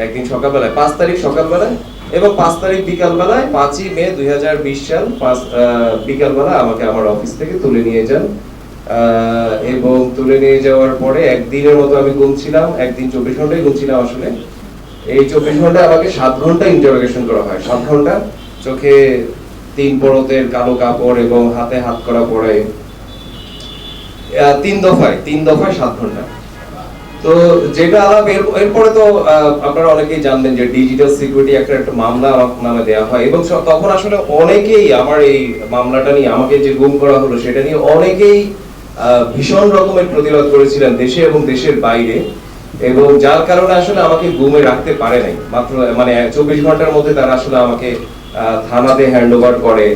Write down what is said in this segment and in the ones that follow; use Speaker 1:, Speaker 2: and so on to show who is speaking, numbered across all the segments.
Speaker 1: একদিন সকালবেলায় 5 তারিখ সকালবেলায় এবং 5 তারিখ বিকালবেলায় 5ই মে 2020 সাল বিকালবেলা আমাকে আমার অফিস থেকে তুলে নিয়ে যান। এবং তুলে নিয়ে যাওয়ার পরে একদিনের মতো আমি ঘুমছিলাম, একদিন 24 ঘন্টাই ঘুমছিলাম আসলে। এই 24 ঘন্টা আমাকে 7 ঘন্টা ইন্টারোগেশন করা হয়, 7 ঘন্টা চোখে 3 পরতের কালো কাপড় এবং হাতে হাত করা পড়ে, 3 দফায় 7 ঘন্টা। তো যেটা আলাপ এরপরে তো আপনারা অনেকেই জানবেন যে ডিজিটাল সিকিউরিটি একটা মামলা আমার নামে দেওয়া হয় এবং তখন আসলে অনেকেই আমার এই মামলাটা নিয়ে, আমাকে যে গুম করা হলো সেটা নিয়ে অনেকেই ভীষণ রকমের প্রতিবাদ করেছিলেন দেশে এবং দেশের বাইরে, এবং যার কারণে আসলে আমাকে গুমে রাখতে পারে নাই। মাত্র মানে 24 ঘন্টার মধ্যে তারা আসলে আমাকে থানাতে হ্যান্ড ওভার করে।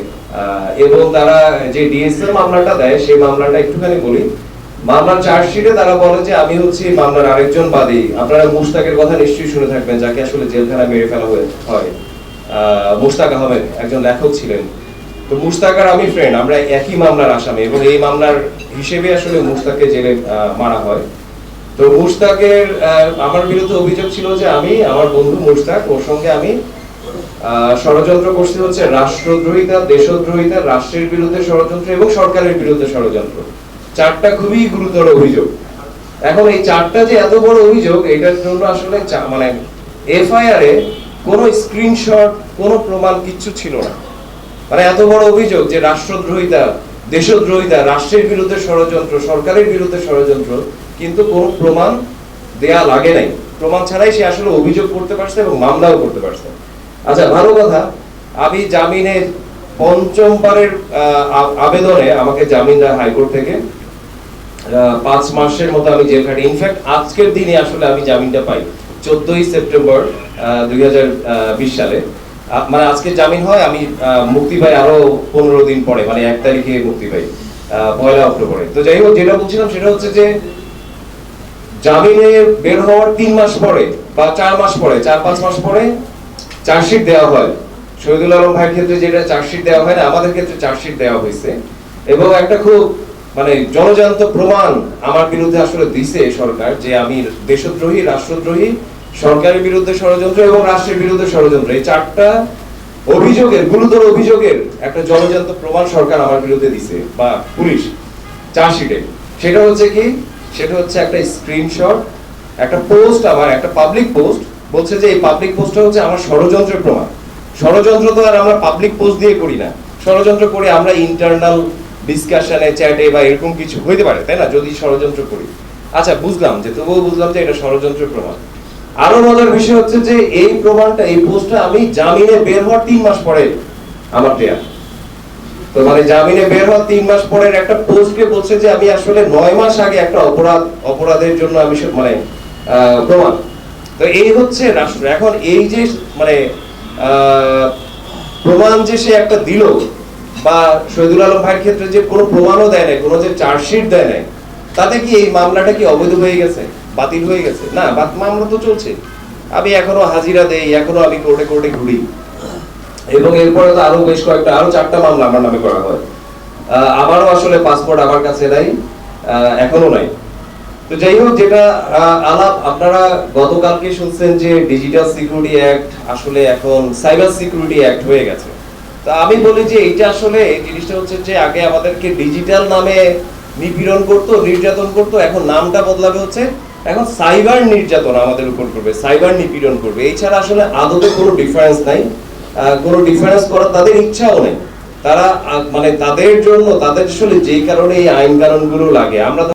Speaker 1: এবং তারা যে ডিএসএল মামলাটা দেয় সেই মামলাটা একটুখানি বলি। মামলার চার্জশিটে তারা বলে যে আমি হচ্ছি মামলার আরেকজন বাদী। আপনারা মুশতাকের কথা নিশ্চয়ই শুনে থাকবেন, যাকে আসলে জেলখানায় মেরে ফেলা হয়। মুশতাক আহমেদ একজন লেখক ছিলেন। তো মুশতাক আর আমি ফ্রেন্ড, আমরা একই মামলার আসামি এবং এই মামলার হিসেবে আসলে মুশতাককে জেলে মারা হয়। তো মুশতাকের আমার বিরুদ্ধে অভিযোগ ছিল যে আমি, আমার বন্ধু মুশতাক, ওর সঙ্গে আমি ষড়যন্ত্র করছি হচ্ছে রাষ্ট্রদ্রোহিতা, দেশদ্রোহিতা, রাষ্ট্রের বিরুদ্ধে ষড়যন্ত্র এবং সরকারের বিরুদ্ধে ষড়যন্ত্র। 4টা খুবই গুরুতর অভিযোগ। এখন এই 4টা যে এত বড় অভিযোগ, এটার জন্য আসলে মানে এফআইআর এ কোনো স্ক্রিনশট, কোনো প্রমাণ কিচ্ছু ছিল না। মানে এত বড় অভিযোগ যে রাষ্ট্রদ্রোহিতা, দেশদ্রোহিতা, রাষ্ট্রের বিরুদ্ধে ষড়যন্ত্র, সরকারের বিরুদ্ধে ষড়যন্ত্র, কিন্তু কোনো প্রমাণ দেয়া লাগে নাই। প্রমাণ ছাড়াই সে আসলে অভিযোগ করতে পারছে এবং মামলাও করতে পারছে। আচ্ছা, ভালো কথা, আমি জামিনের 5ম বারের আবেদনে আমাকে জামিন দেয় হাইকোর্ট থেকে। 5 মাসের মতো আমি জেল খাটি। ইনফ্যাক্ট আজকের দিনে আসলে আমি জামিনটা পাই 14ই সেপ্টেম্বর 2020 সালে। মানে আজকে জামিন হয়, আমি মুক্তি পাই আরো 15 দিন পরে, মানে 1 তারিখে মুক্তি পাই, 1 অক্টোবরে। তো যাই হোক, যেটা বলছিলাম সেটা হচ্ছে যে জামিনে বের হওয়ার 3 মাস পরে বা 4 মাস পরে, 4-5 মাস পরে চার্জশিট দেওয়া হয়। শহীদুল আলম ভাইয়ের ক্ষেত্রে যেটা চার্জশিট দেওয়া হয় না, আমাদের ক্ষেত্রে চার্জশিট দেওয়া হয়েছে। এবং একটা খুব মানে জনজান্ত প্রমাণ আমার বিরুদ্ধে আসলে দিছে সরকার, যে আমি দেশদ্রোহী, রাষ্ট্রদ্রোহী, সরকারের বিরুদ্ধে ষড়যন্ত্র এবং রাষ্ট্রের বিরুদ্ধে ষড়যন্ত্র, এই 4টা অভিযোগের, গুরুতর অভিযোগের একটা জনজান্ত প্রমাণ সরকার আমার বিরুদ্ধে দিছে বা পুলিশ চার্জশিটে। সেটা হচ্ছে কি, সেটা হচ্ছে একটা স্ক্রিনশট, একটা পোস্ট, আমার একটা পাবলিক পোস্ট। বলছে যে এই পাবলিক পোস্টটা হচ্ছে আমার ষড়যন্ত্রের প্রমাণ। ষড়যন্ত্র তো আর আমরা পাবলিক পোস্ট দিয়ে করি না, ষড়যন্ত্র করে আমরা ইন্টারনাল ডিসকাশনে, চ্যাটে বা এরকম কিছু হইতে পারে, তাই না, যদি ষড়যন্ত্র করি। আচ্ছা, বুঝলাম যে, তবুও বুঝলাম যে এটা ষড়যন্ত্রের প্রমাণ। আরো মজার বিষয় হচ্ছে যে এই প্রমাণটা, এই পোস্টটা আমি জামিনে বের হওয়ার 3 মাস পরে আমার দেয়া। তো মানে জামিনে বের হওয়ার 3 মাস পরের একটা পোস্টকে বলছে যে আমি আসলে 9 মাস আগে একটা অপরাধের জন্য আমি মানে প্রমাণ। তো এই হচ্ছে রাষ্ট্র। এখন এই যে মানে প্রমাণ যে সে একটা দিল, বা শহীদুল আলম ভাইয়ের ক্ষেত্রে যে কোনো প্রমাণও দেয় নাই, কোনো যে চার্জশিট দেয় নাই, তাতে কি এই মামলাটা কি অবৈধ হয়ে গেছে, বাতিল হয়ে গেছে? না, মামলা তো চলছে। আমি এখনো হাজিরা দেই, এখনো আমি কোর্টে কোর্টে ঘুরি, এবং এরপরে তো আরো বেশ কয়েকটা, আরো 4টা মামলা আমার নামে করা হয়। আমারও আসলে পাসপোর্ট আমার কাছে নাই, এখনো নাই। তো যাই হোক, যেটা আলাপ আপনারা গতকালকে শুনছেন যে ডিজিটাল সিকিউরিটি অ্যাক্ট আসলে এখন সাইবার সিকিউরিটি অ্যাক্ট হয়ে গেছে। তো আমি বলি যে এইটা আসলে, এই জিনিসটা হচ্ছে যে আগে আমাদেরকে ডিজিটাল নামে নিপীড়ন করতো, নির্যাতন করতো, এখন নামটা বদলাবে হচ্ছে এখন সাইবার নির্যাতন আমাদের উপর করবে, সাইবার নিপীড়ন করবে। এছাড়া আসলে আদতে কোনো ডিফারেন্স নাই, কোনো ডিফারেন্স করার তাদের ইচ্ছাও নেই। তারা মানে তাদের জন্য, তাদের আসলে যেই কারণে এই আইন কানুনগুলো লাগে, আমরা